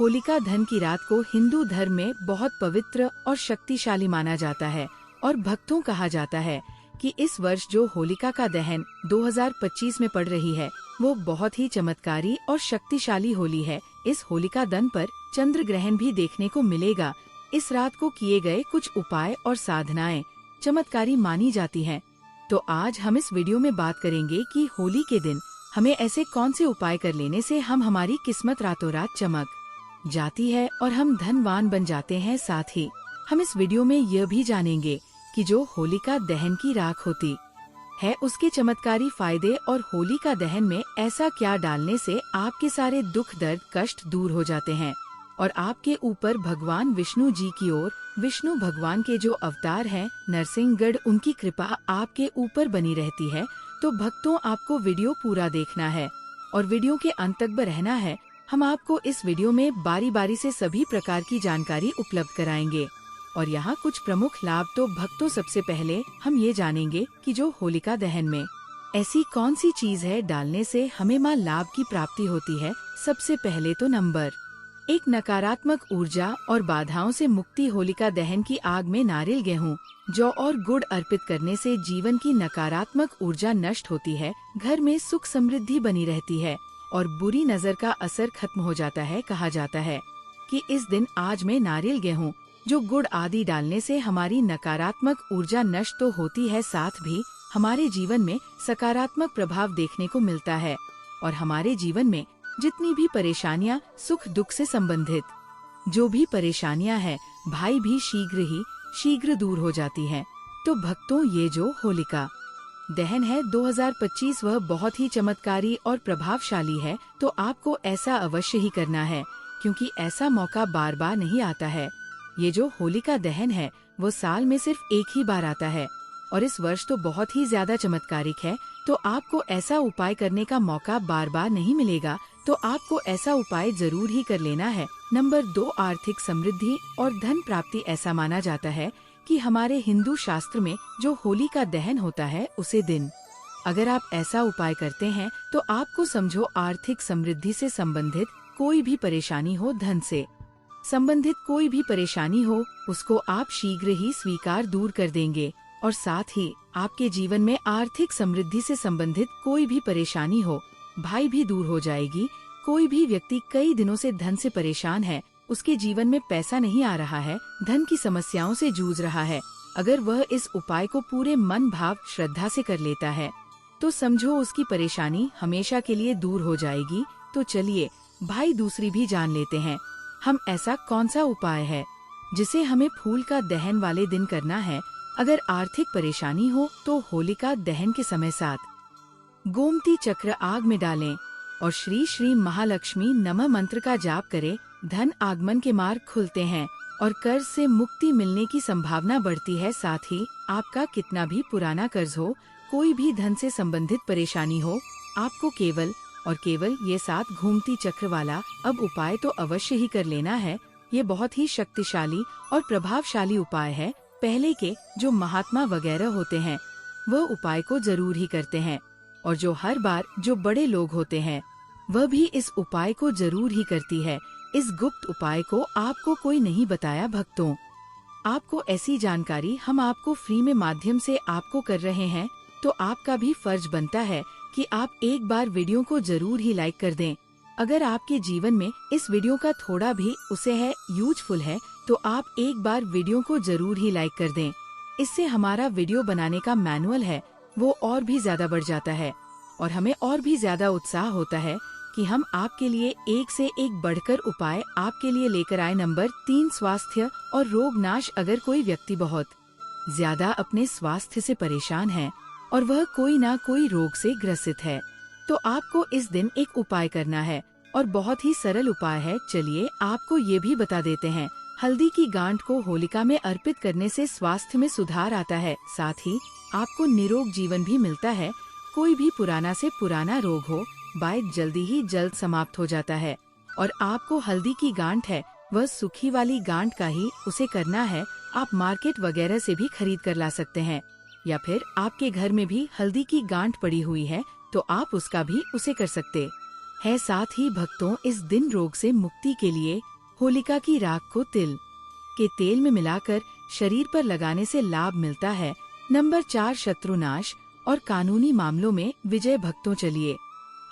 होलिका दहन की रात को हिंदू धर्म में बहुत पवित्र और शक्तिशाली माना जाता है और भक्तों कहा जाता है कि इस वर्ष जो होलिका का दहन 2025 में पड़ रही है वो बहुत ही चमत्कारी और शक्तिशाली होली है। इस होलिका दहन पर चंद्र ग्रहण भी देखने को मिलेगा। इस रात को किए गए कुछ उपाय और साधनाएं चमत्कारी मानी जाती हैं। तो आज हम इस वीडियो में बात करेंगे कि होली के दिन हमें ऐसे कौन से उपाय कर लेने से हमारी किस्मत रातों रात चमक जाती है और हम धनवान बन जाते हैं। साथ ही हम इस वीडियो में यह भी जानेंगे कि जो होलिका दहन की राख होती है उसके चमत्कारी फायदे और होलिका दहन में ऐसा क्या डालने से आपके सारे दुख दर्द कष्ट दूर हो जाते हैं और आपके ऊपर भगवान विष्णु जी की ओर विष्णु भगवान के जो अवतार हैं नरसिंहगढ़ उनकी कृपा आपके ऊपर बनी रहती है। तो भक्तों आपको वीडियो पूरा देखना है और वीडियो के अंत तक रहना है। हम आपको इस वीडियो में बारी बारी से सभी प्रकार की जानकारी उपलब्ध कराएंगे और यहाँ कुछ प्रमुख लाभ। तो भक्तों सबसे पहले हम ये जानेंगे कि जो होलिका दहन में ऐसी कौन सी चीज है डालने से हमें माँ लाभ की प्राप्ति होती है। सबसे पहले तो नंबर 1 नकारात्मक ऊर्जा और बाधाओं से मुक्ति। होलिका दहन की आग में नारियल, गेहूं, जौ और गुड़ अर्पित करने से जीवन की नकारात्मक ऊर्जा नष्ट होती है, घर में सुख समृद्धि बनी रहती है और बुरी नजर का असर खत्म हो जाता है। कहा जाता है कि इस दिन आज में नारियल, गेहूं, जो गुड़ आदि डालने से हमारी नकारात्मक ऊर्जा नष्ट तो होती है, साथ भी हमारे जीवन में सकारात्मक प्रभाव देखने को मिलता है और हमारे जीवन में जितनी भी परेशानियां सुख दुख से संबंधित जो भी परेशानियां हैं भाई भी शीघ्र दूर हो जाती हैं। तो भक्तों ये जो होलिका दहन है 2025 वह बहुत ही चमत्कारी और प्रभावशाली है। तो आपको ऐसा अवश्य ही करना है क्योंकि ऐसा मौका बार बार नहीं आता है। ये जो होलिका दहन है वो साल में सिर्फ एक ही बार आता है और इस वर्ष तो बहुत ही ज्यादा चमत्कारिक है। तो आपको ऐसा उपाय करने का मौका बार बार नहीं मिलेगा, तो आपको ऐसा उपाय जरूर ही कर लेना है। नंबर 2 आर्थिक समृद्धि और धन प्राप्ति। ऐसा माना जाता है कि हमारे हिंदू शास्त्र में जो होली का दहन होता है उसे दिन अगर आप ऐसा उपाय करते हैं तो आपको समझो आर्थिक समृद्धि से संबंधित कोई भी परेशानी हो, धन से संबंधित कोई भी परेशानी हो, उसको आप शीघ्र ही स्वीकार दूर कर देंगे और साथ ही आपके जीवन में आर्थिक समृद्धि से संबंधित कोई भी परेशानी हो भाई भी दूर हो जाएगी। कोई भी व्यक्ति कई दिनों से धन से परेशान है, उसके जीवन में पैसा नहीं आ रहा है, धन की समस्याओं से जूझ रहा है, अगर वह इस उपाय को पूरे मन भाव श्रद्धा से कर लेता है तो समझो उसकी परेशानी हमेशा के लिए दूर हो जाएगी। तो चलिए भाई दूसरी भी जान लेते हैं हम ऐसा कौन सा उपाय है जिसे हमें फूल का दहन वाले दिन करना है। अगर आर्थिक परेशानी हो तो होलिका दहन के समय 7 गोमती चक्र आग में डालें और श्री श्री महालक्ष्मी नमः मंत्र का जाप करें। धन आगमन के मार्ग खुलते हैं और कर्ज से मुक्ति मिलने की संभावना बढ़ती है। साथ ही आपका कितना भी पुराना कर्ज हो, कोई भी धन से संबंधित परेशानी हो, आपको केवल और केवल ये 7 घूमती चक्र वाला अब उपाय तो अवश्य ही कर लेना है। ये बहुत ही शक्तिशाली और प्रभावशाली उपाय है। पहले के जो महात्मा वगैरह होते हैं वह उपाय को जरूर ही करते हैं और जो हर बार जो बड़े लोग होते हैं वह भी इस उपाय को जरूर ही करती है। इस गुप्त उपाय को आपको कोई नहीं बताया। भक्तों आपको ऐसी जानकारी हम आपको फ्री में माध्यम से आपको कर रहे हैं, तो आपका भी फर्ज बनता है कि आप एक बार वीडियो को जरूर ही लाइक कर दें। अगर आपके जीवन में इस वीडियो का थोड़ा भी उसे है यूजफुल है तो आप एक बार वीडियो को जरूर ही लाइक कर दें। इससे हमारा वीडियो बनाने का मैनुअल है वो और भी ज्यादा बढ़ जाता है और हमें और भी ज्यादा उत्साह होता है कि हम आपके लिए एक से एक बढ़कर उपाय आपके लिए लेकर आए। नंबर 3 स्वास्थ्य और रोग नाश। अगर कोई व्यक्ति बहुत ज्यादा अपने स्वास्थ्य से परेशान है और वह कोई ना कोई रोग से ग्रसित है तो आपको इस दिन एक उपाय करना है और बहुत ही सरल उपाय है। चलिए आपको ये भी बता देते हैं। हल्दी की गांठ को होलिका में अर्पित करने से स्वास्थ्य में सुधार आता है, साथ ही आपको निरोग जीवन भी मिलता है। कोई भी पुराना से पुराना रोग हो जल्दी ही जल्द समाप्त हो जाता है और आपको हल्दी की गांठ है वह सूखी वाली गांठ का ही उसे करना है। आप मार्केट वगैरह से भी खरीद कर ला सकते हैं या फिर आपके घर में भी हल्दी की गांठ पड़ी हुई है तो आप उसका भी उसे कर सकते है। साथ ही भक्तों इस दिन रोग से मुक्ति के लिए होलिका की राख को तिल के तेल में मिलाकर शरीर पर लगाने से लाभ मिलता है। नंबर 4, शत्रुनाश और कानूनी मामलों में विजय। भक्तों चलिए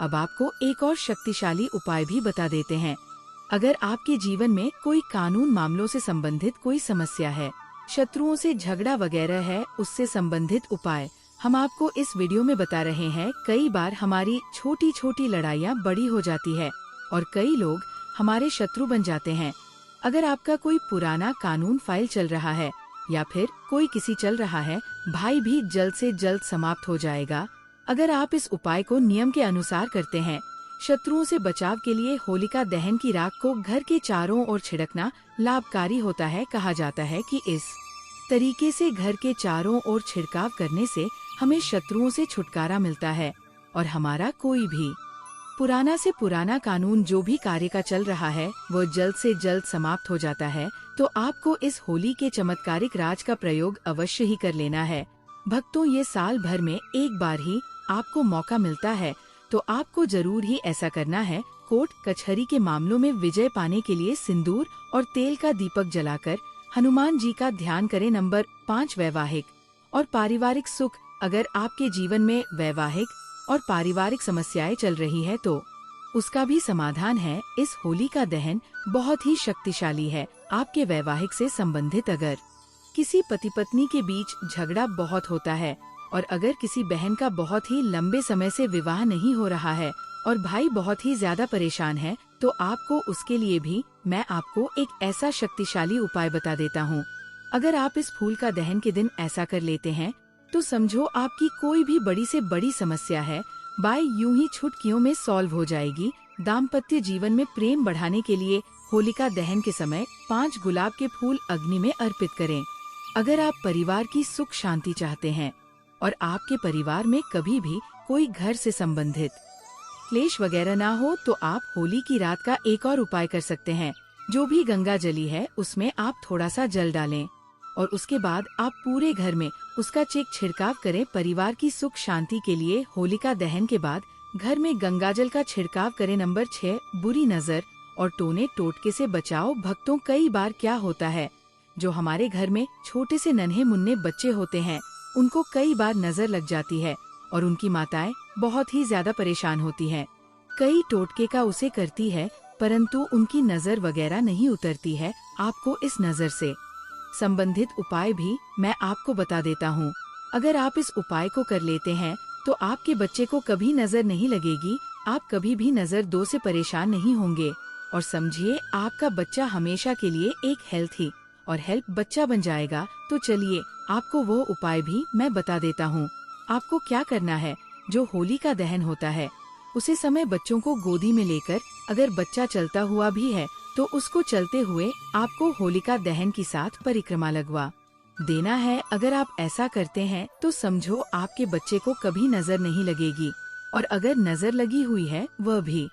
अब आपको एक और शक्तिशाली उपाय भी बता देते हैं। अगर आपके जीवन में कोई कानून मामलों से संबंधित कोई समस्या है, शत्रुओं से झगड़ा वगैरह है, उससे संबंधित उपाय हम आपको इस वीडियो में बता रहे हैं। कई बार हमारी छोटी छोटी लड़ाइयाँ बड़ी हो जाती है और कई लोग हमारे शत्रु बन जाते हैं। अगर आपका कोई पुराना कानून फाइल चल रहा है या फिर कोई किसी चल रहा है, भाई भी जल्द से जल्द समाप्त हो जाएगा। अगर आप इस उपाय को नियम के अनुसार करते हैं। शत्रुओं से बचाव के लिए होलिका दहन की राख को घर के चारों ओर छिड़कना लाभकारी होता है। कहा जाता है कि इस तरीके से घर के चारों ओर छिड़काव करने से हमें शत्रुओं से छुटकारा मिलता है और हमारा कोई भी पुराना से पुराना कानून जो भी कार्य का चल रहा है वो जल्द से जल्द समाप्त हो जाता है। तो आपको इस होली के चमत्कारिक राज का प्रयोग अवश्य ही कर लेना है। भक्तों ये साल भर में एक बार ही आपको मौका मिलता है, तो आपको जरूर ही ऐसा करना है। कोर्ट कचहरी के मामलों में विजय पाने के लिए सिंदूर और तेल का दीपक जलाकर हनुमान जी का ध्यान करें। नंबर 5, वैवाहिक और पारिवारिक सुख। अगर आपके जीवन में वैवाहिक और पारिवारिक समस्याएं चल रही है तो उसका भी समाधान है। इस होली का दहन बहुत ही शक्तिशाली है। आपके वैवाहिक से संबंधित अगर किसी पति पत्नी के बीच झगड़ा बहुत होता है और अगर किसी बहन का बहुत ही लंबे समय से विवाह नहीं हो रहा है और भाई बहुत ही ज्यादा परेशान है, तो आपको उसके लिए भी मैं आपको एक ऐसा शक्तिशाली उपाय बता देता हूँ। अगर आप इस फूल का दहन के दिन ऐसा कर लेते हैं तो समझो आपकी कोई भी बड़ी से बड़ी समस्या है बाय यूं ही चुटकियों में सॉल्व हो जाएगी। दाम्पत्य जीवन में प्रेम बढ़ाने के लिए होलिका दहन के समय 5 गुलाब के फूल अग्नि में अर्पित करें। अगर आप परिवार की सुख शांति चाहते हैं और आपके परिवार में कभी भी कोई घर से संबंधित क्लेश वगैरह ना हो, तो आप होली की रात का एक और उपाय कर सकते हैं। जो भी गंगा जली है उसमें आप थोड़ा सा जल डालें और उसके बाद आप पूरे घर में उसका छिड़काव करें। परिवार की सुख शांति के लिए होलिका दहन के बाद घर में गंगाजल का छिड़काव करें। नंबर 6, बुरी नजर और टोने टोटके से बचाओ। भक्तों कई बार क्या होता है, जो हमारे घर में छोटे से नन्हे मुन्ने बच्चे होते हैं उनको कई बार नजर लग जाती है और उनकी माताएं बहुत ही ज्यादा परेशान होती हैं। कई टोटके का उसे करती है परंतु उनकी नजर वगैरह नहीं उतरती है। आपको इस नजर से संबंधित उपाय भी मैं आपको बता देता हूँ। अगर आप इस उपाय को कर लेते हैं तो आपके बच्चे को कभी नजर नहीं लगेगी, आप कभी भी नजर दो से परेशान नहीं होंगे और समझिए आपका बच्चा हमेशा के लिए एक हेल्थी और हेल्प बच्चा बन जाएगा। तो चलिए आपको वो उपाय भी मैं बता देता हूँ। आपको क्या करना है, जो होली का दहन होता है उसे समय बच्चों को गोदी में लेकर अगर बच्चा चलता हुआ भी है तो उसको चलते हुए आपको होलिका दहन की साथ परिक्रमा लगवा देना है। अगर आप ऐसा करते हैं तो समझो आपके बच्चे को कभी नजर नहीं लगेगी और अगर नजर लगी हुई है वह भी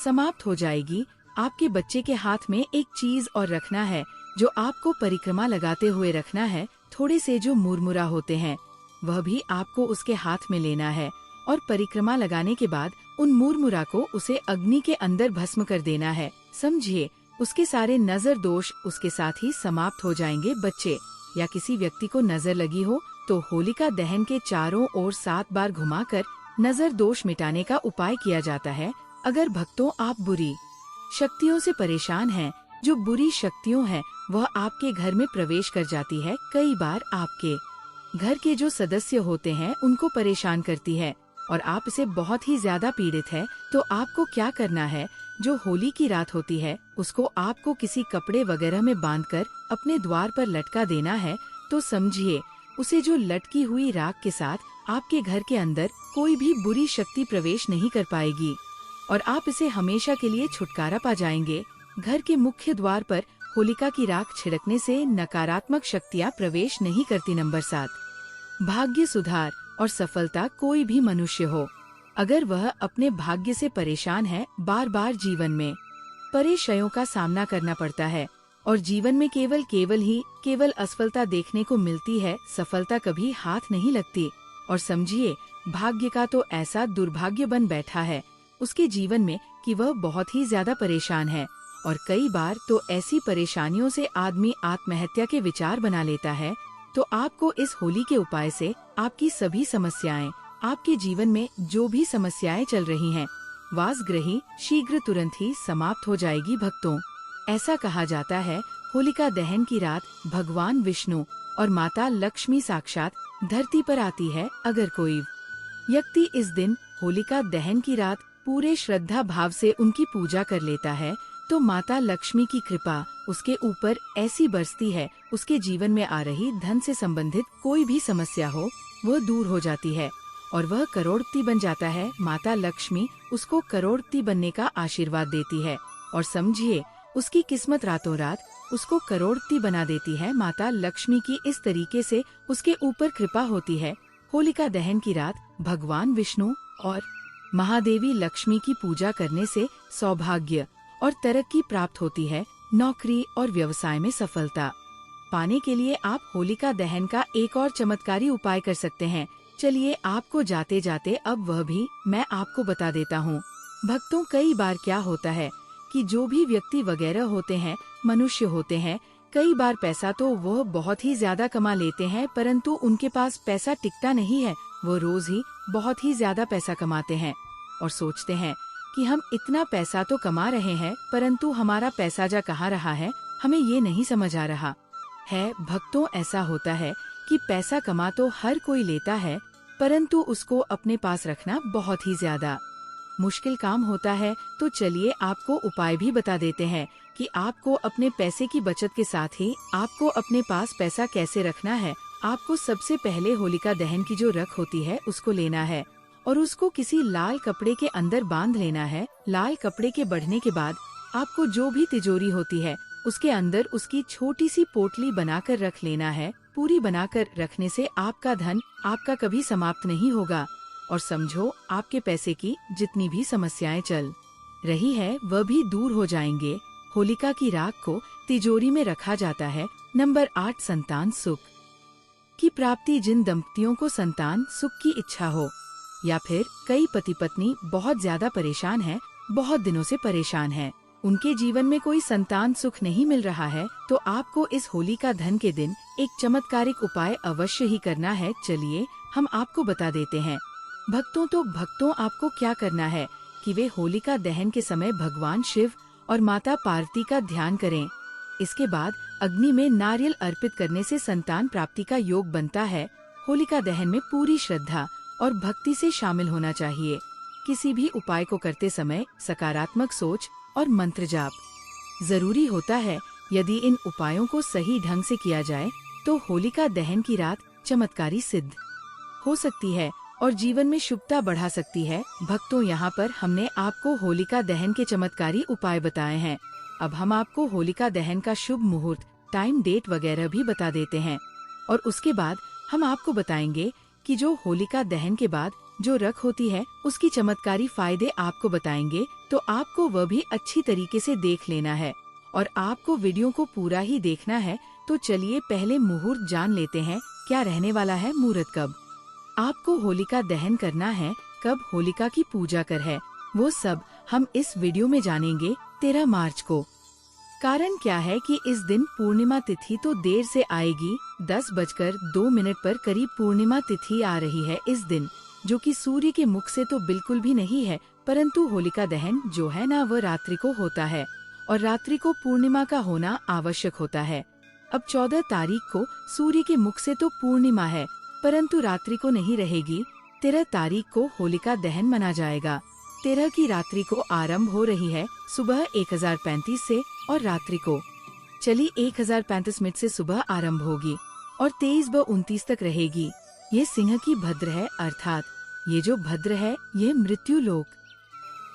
समाप्त हो जाएगी। आपके बच्चे के हाथ में एक चीज और रखना है जो आपको परिक्रमा लगाते हुए रखना है। थोड़े से जो मुरमुरा होते हैं वह भी आपको उसके हाथ में लेना है और परिक्रमा लगाने के बाद उन मुरमुरा को उसे अग्नि के अंदर भस्म कर देना है। समझिए उसके सारे नजर दोष उसके साथ ही समाप्त हो जाएंगे। बच्चे या किसी व्यक्ति को नजर लगी हो तो होलिका दहन के चारों ओर 7 बार घुमाकर नजर दोष मिटाने का उपाय किया जाता है। अगर भक्तों आप बुरी शक्तियों से परेशान हैं, जो बुरी शक्तियों हैं वह आपके घर में प्रवेश कर जाती है, कई बार आपके घर के जो सदस्य होते हैं उनको परेशान करती है और आप इसे बहुत ही ज्यादा पीड़ित है, तो आपको क्या करना है, जो होली की रात होती है उसको आपको किसी कपड़े वगैरह में बांधकर अपने द्वार पर लटका देना है। तो समझिए उसे जो लटकी हुई राख के साथ आपके घर के अंदर कोई भी बुरी शक्ति प्रवेश नहीं कर पाएगी और आप इसे हमेशा के लिए छुटकारा पा जाएंगे। घर के मुख्य द्वार पर होलिका की राख छिड़कने से नकारात्मक शक्तियाँ प्रवेश नहीं करती। नंबर 7, भाग्य सुधार और सफलता। कोई भी मनुष्य हो, अगर वह अपने भाग्य से परेशान है, बार बार जीवन में परेशानियों का सामना करना पड़ता है और जीवन में केवल असफलता देखने को मिलती है, सफलता कभी हाथ नहीं लगती और समझिए भाग्य का तो ऐसा दुर्भाग्य बन बैठा है, उसके जीवन में कि वह बहुत ही ज्यादा परेशान है, और कई बार तो ऐसी परेशानियों से आदमी आत्महत्या के विचार बना लेता है। तो आपको इस होली के उपाय से आपकी सभी समस्याएं, आपके जीवन में जो भी समस्याएं चल रही हैं, वासग्रही शीघ्र तुरंत ही समाप्त हो जाएगी। भक्तों, ऐसा कहा जाता है होलिका दहन की रात भगवान विष्णु और माता लक्ष्मी साक्षात धरती पर आती है। अगर कोई व्यक्ति इस दिन होलिका दहन की रात पूरे श्रद्धा भाव से उनकी पूजा कर लेता है तो माता लक्ष्मी की कृपा उसके ऊपर ऐसी बरसती है, उसके जीवन में आ रही धन से संबंधित कोई भी समस्या हो वह दूर हो जाती है और वह करोड़पति बन जाता है। माता लक्ष्मी उसको करोड़पति बनने का आशीर्वाद देती है और समझिए उसकी किस्मत रातों रात उसको करोड़पति बना देती है। माता लक्ष्मी की इस तरीके से उसके ऊपर कृपा होती है। होलिका दहन की रात भगवान विष्णु और महादेवी लक्ष्मी की पूजा करने से सौभाग्य और तरक्की प्राप्त होती है। नौकरी और व्यवसाय में सफलता पाने के लिए आप होलिका दहन का एक और चमत्कारी उपाय कर सकते हैं। चलिए आपको जाते जाते अब वह भी मैं आपको बता देता हूँ। भक्तों, कई बार क्या होता है कि जो भी व्यक्ति वगैरह होते हैं, मनुष्य होते हैं, कई बार पैसा तो वह बहुत ही ज्यादा कमा लेते हैं परंतु उनके पास पैसा टिकता नहीं है। वो रोज ही बहुत ही ज्यादा पैसा कमाते हैं और सोचते हैं कि हम इतना पैसा तो कमा रहे हैं परंतु हमारा पैसा जा कहाँ रहा है, हमें ये नहीं समझ आ रहा है। भक्तों, ऐसा होता है कि पैसा कमा तो हर कोई लेता है परंतु उसको अपने पास रखना बहुत ही ज्यादा मुश्किल काम होता है। तो चलिए आपको उपाय भी बता देते हैं कि आपको अपने पैसे की बचत के साथ ही आपको अपने पास पैसा कैसे रखना है। आपको सबसे पहले होलिका दहन की जो रख होती है उसको लेना है और उसको किसी लाल कपड़े के अंदर बांध लेना है। लाल कपड़े के बढ़ने के बाद आपको जो भी तिजोरी होती है उसके अंदर उसकी छोटी सी पोटली बनाकर रख लेना है। पूरी बनाकर रखने से आपका धन आपका कभी समाप्त नहीं होगा और समझो आपके पैसे की जितनी भी समस्याएं चल रही है वह भी दूर हो जाएंगे। होलिका की राख को तिजोरी में रखा जाता है। नंबर 8, संतान सुख की प्राप्ति। जिन दंपतियों को संतान सुख की इच्छा हो या फिर कई पति पत्नी बहुत ज्यादा परेशान हैं, बहुत दिनों से परेशान हैं, उनके जीवन में कोई संतान सुख नहीं मिल रहा है तो आपको इस होलिका दहन के दिन एक चमत्कारिक उपाय अवश्य ही करना है। चलिए हम आपको बता देते हैं। भक्तों आपको क्या करना है कि वे होलिका दहन के समय भगवान शिव और माता पार्वती का ध्यान करें। इसके बाद अग्नि में नारियल अर्पित करने से संतान प्राप्ति का योग बनता है। होलिका दहन में पूरी श्रद्धा और भक्ति से शामिल होना चाहिए। किसी भी उपाय को करते समय सकारात्मक सोच और मंत्र जाप जरूरी होता है। यदि इन उपायों को सही ढंग से किया जाए तो होलिका दहन की रात चमत्कारी सिद्ध हो सकती है और जीवन में शुभता बढ़ा सकती है। भक्तों, यहाँ पर हमने आपको होलिका दहन के चमत्कारी उपाय बताए हैं। अब हम आपको होलिका दहन का शुभ मुहूर्त, टाइम, डेट वगैरह भी बता देते हैं और उसके बाद हम आपको बताएंगे कि जो होलिका दहन के बाद जो रख होती है उसकी चमत्कारी फायदे आपको बताएंगे। तो आपको वह भी अच्छी तरीके से देख लेना है और आपको वीडियो को पूरा ही देखना है। तो चलिए पहले मुहूर्त जान लेते हैं। क्या रहने वाला है मुहूर्त, कब आपको होलिका दहन करना है, कब होलिका की पूजा कर है, वो सब हम इस वीडियो में जानेंगे। 13 मार्च को। कारण क्या है कि इस दिन पूर्णिमा तिथि तो देर से आएगी। 10:02 पर करीब पूर्णिमा तिथि आ रही है इस दिन, जो कि सूर्य के मुख से तो बिल्कुल भी नहीं है परंतु होलिका दहन जो है ना वह रात्रि को होता है और रात्रि को पूर्णिमा का होना आवश्यक होता है। अब 14 तारीख को सूर्य के मुख से तो पूर्णिमा है परंतु रात्रि को नहीं रहेगी। 13 तारीख को होलिका दहन मना जाएगा। 13 की रात्रि को आरंभ हो रही है सुबह 1035 से और रात्रि को 1035 से सुबह आरंभ होगी और 23:29 तक रहेगी। ये सिंह की भद्र है, अर्थात ये जो भद्र है ये मृत्यु लोक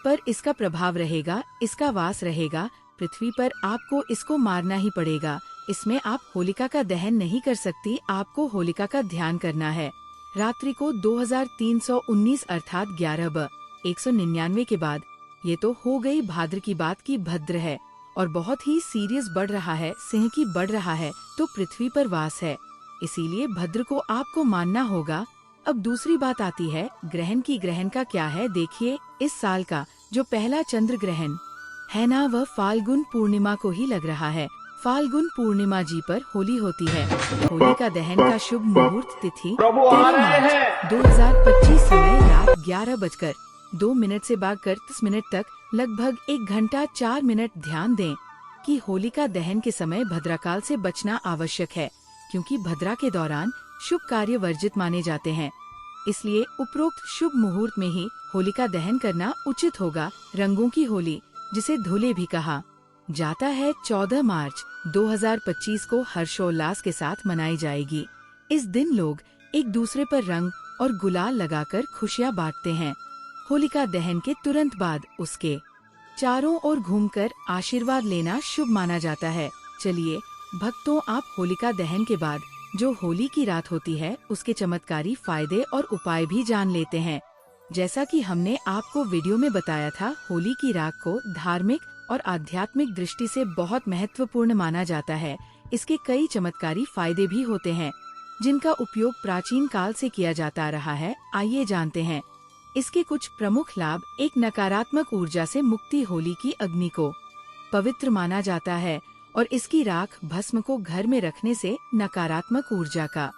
पर इसका प्रभाव रहेगा, इसका वास रहेगा। पृथ्वी पर आपको इसको मारना ही पड़ेगा। इसमें आप होलिका का दहन नहीं कर सकती, आपको होलिका का ध्यान करना है। रात्रि को 2319 अर्थात 11:199 के बाद। ये तो हो गई भाद्र की बात की भद्र है और बहुत ही सीरियस बढ़ रहा है, सिंह की बढ़ रहा है तो पृथ्वी पर वास है, इसीलिए भद्र को आपको मानना होगा। अब दूसरी बात आती है ग्रहण की। ग्रहण का क्या है, देखिए इस साल का जो पहला चंद्र ग्रहण है ना, वह फाल्गुन पूर्णिमा को ही लग रहा है। फाल्गुन पूर्णिमा जी पर होली होती है। होलिका दहन का शुभ मुहूर्त तिथि 13 मार्च 2025 समय रात 11:02 से 32 तक लगभग 1 घंटा 4 मिनट। ध्यान दें कि होलिका दहन के समय भद्राकाल से बचना आवश्यक है, क्योंकि भद्रा के दौरान शुभ कार्य वर्जित माने जाते हैं। इसलिए उपरोक्त शुभ मुहूर्त में ही होलिका दहन करना उचित होगा। रंगों की होली, जिसे धुले भी कहा जाता है, 14 मार्च 2025 को हर्षोल्लास के साथ मनाई जाएगी। इस दिन लोग एक दूसरे पर रंग और गुलाल लगाकर खुशियां बांटते हैं। होलिका दहन के तुरंत बाद उसके चारों ओर घूमकर आशीर्वाद लेना शुभ माना जाता है। चलिए भक्तों, आप होलिका दहन के बाद जो होली की रात होती है उसके चमत्कारी फायदे और उपाय भी जान लेते हैं। जैसा कि हमने आपको वीडियो में बताया था, होली की रात को धार्मिक और आध्यात्मिक दृष्टि से बहुत महत्वपूर्ण माना जाता है। इसके कई चमत्कारी फायदे भी होते हैं, जिनका उपयोग प्राचीन काल से किया जाता रहा है। आइए जानते हैं इसके कुछ प्रमुख लाभ। एक, नकारात्मक ऊर्जा से मुक्ति। होली की अग्नि को पवित्र माना जाता है और इसकी राख भस्म को घर में रखने से नकारात्मक ऊर्जा का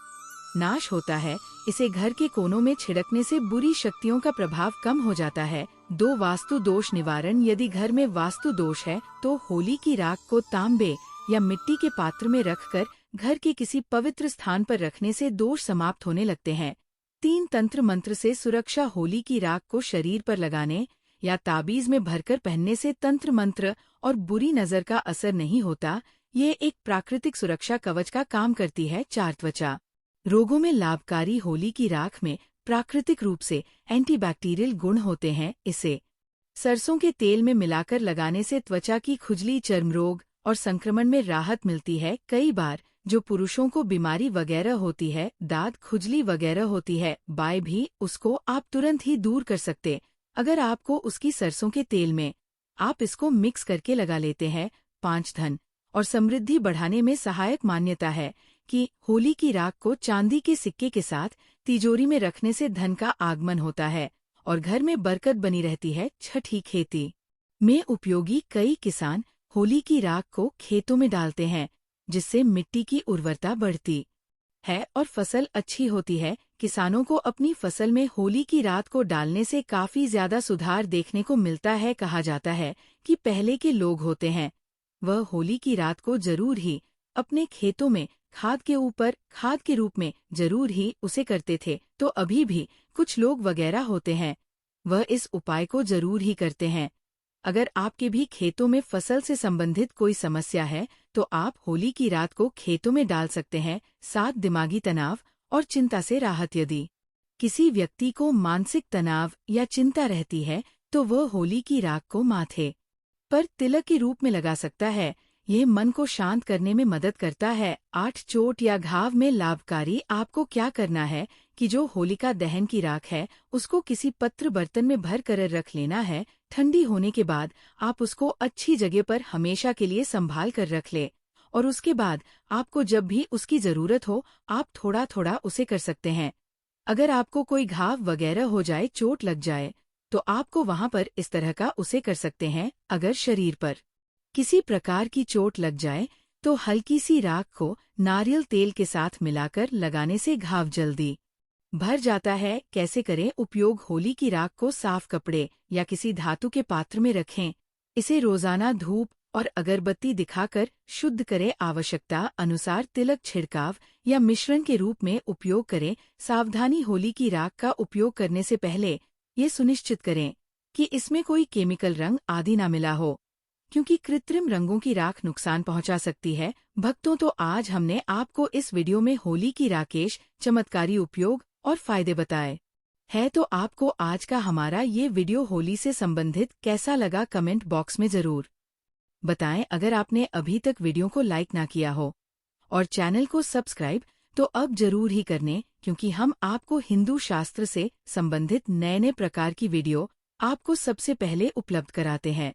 नाश होता है। इसे घर के कोनों में छिड़कने से बुरी शक्तियों का प्रभाव कम हो जाता है। 2, वास्तु दोष निवारण। यदि घर में वास्तु दोष है तो होली की राख को तांबे या मिट्टी के पात्र में रखकर घर के किसी पवित्र स्थान पर रखने से दोष समाप्त होने लगते हैं। 3, तंत्र मंत्र से सुरक्षा। होली की राख को शरीर पर लगाने या ताबीज में भरकर पहनने से तंत्र मंत्र और बुरी नजर का असर नहीं होता। ये एक प्राकृतिक सुरक्षा कवच का काम करती है। 4, त्वचा रोगों में लाभकारी। होली की राख में प्राकृतिक रूप से एंटीबैक्टीरियल गुण होते हैं। इसे सरसों के तेल में मिलाकर लगाने से त्वचा की खुजली, चर्म रोग और संक्रमण में राहत मिलती है। कई बार जो पुरुषों को बीमारी वगैरह होती है, दाद, खुजली वगैरह होती है, बाय भी, उसको आप तुरंत ही दूर कर सकते अगर आपको उसकी सरसों के तेल में आप इसको मिक्स करके लगा लेते हैं। 5, धन और समृद्धि बढ़ाने में सहायक। मान्यता है कि होली की राख को चांदी के सिक्के के साथ तिजोरी में रखने से धन का आगमन होता है और घर में बरकत बनी रहती है। 6, खेती में उपयोगी। कई किसान होली की राख को खेतों में डालते हैं, जिससे मिट्टी की उर्वरता बढ़ती है और फसल अच्छी होती है। किसानों को अपनी फसल में होली की रात को डालने से काफी ज्यादा सुधार देखने को मिलता है। कहा जाता है कि पहले के लोग होते हैं, वह होली की रात को जरूर ही अपने खेतों में खाद के ऊपर खाद के रूप में जरूर ही उसे करते थे। तो अभी भी कुछ लोग वगैरह होते हैं, वह इस उपाय को जरूर ही करते हैं। अगर आपके भी खेतों में फसल से संबंधित कोई समस्या है तो आप होली की रात को खेतों में डाल सकते हैं। 7, दिमागी तनाव और चिंता से राहत। यदि किसी व्यक्ति को मानसिक तनाव या चिंता रहती है तो वह होली की राख को माथे पर तिलक के रूप में लगा सकता है। यह मन को शांत करने में मदद करता है। 8, चोट या घाव में लाभकारी। आपको क्या करना है कि जो होलिका दहन की राख है उसको किसी पत्र बर्तन में भर कर रख लेना है। ठंडी होने के बाद आप उसको अच्छी जगह पर हमेशा के लिए संभाल कर रख ले और उसके बाद आपको जब भी उसकी जरूरत हो आप थोड़ा थोड़ा उसे कर सकते हैं। अगर आपको कोई घाव वगैरह हो जाए, चोट लग जाए, तो आपको वहां पर इस तरह का उसे कर सकते हैं। अगर शरीर पर किसी प्रकार की चोट लग जाए तो हल्की सी राख को नारियल तेल के साथ मिलाकर लगाने से घाव जल्दी भर जाता है। कैसे करें उपयोग? होली की राख को साफ कपड़े या किसी धातु के पात्र में रखें। इसे रोजाना धूप और अगरबत्ती दिखाकर शुद्ध करें। आवश्यकता अनुसार तिलक, छिड़काव या मिश्रण के रूप में उपयोग करें। सावधानी, होली की राख का उपयोग करने से पहले ये सुनिश्चित करें कि इसमें कोई केमिकल रंग आदि ना मिला हो, क्योंकि कृत्रिम रंगों की राख नुकसान पहुंचा सकती है। भक्तों, तो आज हमने आपको इस वीडियो में होली की राकेश चमत्कारी उपयोग और फायदे बताए है। तो आपको आज का हमारा ये वीडियो होली से संबंधित कैसा लगा, कमेंट बॉक्स में जरूर बताएं। अगर आपने अभी तक वीडियो को लाइक ना किया हो और चैनल को सब्सक्राइब तो अब जरूर ही करने, क्योंकि हम आपको हिंदू शास्त्र से संबंधित नए नए प्रकार की वीडियो आपको सबसे पहले उपलब्ध कराते हैं।